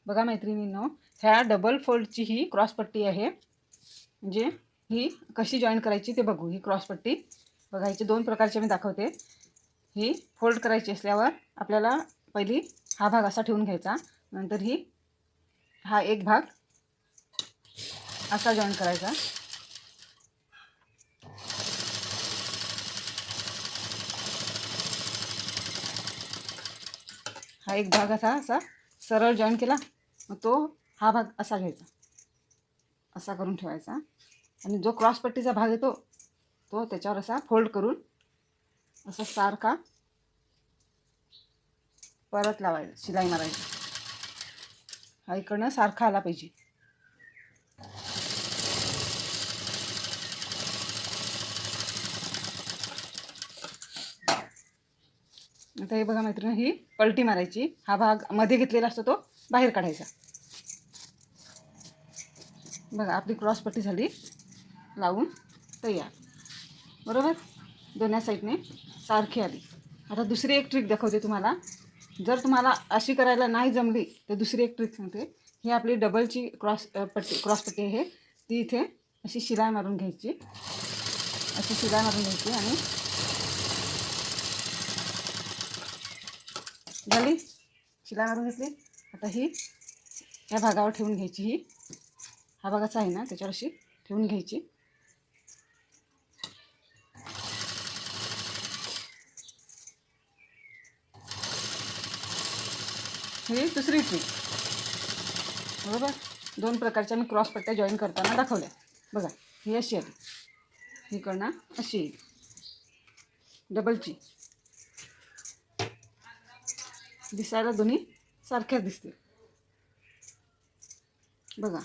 बघा मैत्रिणींनो, ह्या डबल फोल्डची ही क्रॉसपट्टी आहे. म्हणजे ही कशी जॉईन करायची ते बघू. ही क्रॉसपट्टी बघा, हिचे 2 प्रकारचे मी दाखवते. ही फोल्ड करायची असल्यावर आपल्याला पहिली हा भाग असा ठेवून घ्यायचा, नंतर हा एक भाग असा जॉईन करायचा. हा एक भाग असा सरळ जॉईन केला, मग तो हा भाग असा घ्यायचा, असा करून ठेवायचा. आणि जो क्रॉसपट्टीचा भाग येतो तो त्याच्यावर असा फोल्ड करून असा सारखा परत लावायचा, शिलाई मारायची. हा इकडनं सारखा आला पाहिजे. आता हे बघा मैत्रिणी, ही पलटी मारायची. हा भाग मध्ये घेतलेला असतो तो बाहेर काढायचा. बघा, आपली क्रॉसपट्टी झाली लावून तयार. बरोबर, दोन्ही साईडने सारखी आली. आता दुसरी एक ट्रिक दाखवते तुम्हाला. जर तुम्हाला अशी करायला नाही जमली तर दुसरी एक ट्रिक सांगते. ही आपली डबलची क्रॉसपट्टी आहे. ती इथे अशी शिलाई मारून घ्यायची, अशी शिलाई मारून घ्यायची. आणि झाली, शिलाई मारून घेतली. आता ही या भागावर ठेवून घ्यायची. ही हा भागाचा आहे ना, त्याच्यावर अशी ठेवून घ्यायची. ही दुसरी ट्रिक. बरोबर, 2 प्रकारच्या मी क्रॉसपट्ट्या जॉईन करताना दाखवल्या. बघा, ही अशी आली, ही कळणार अशी येईल डबलची. दिसायला दोन्ही सारख्याच दिसतील. बघा,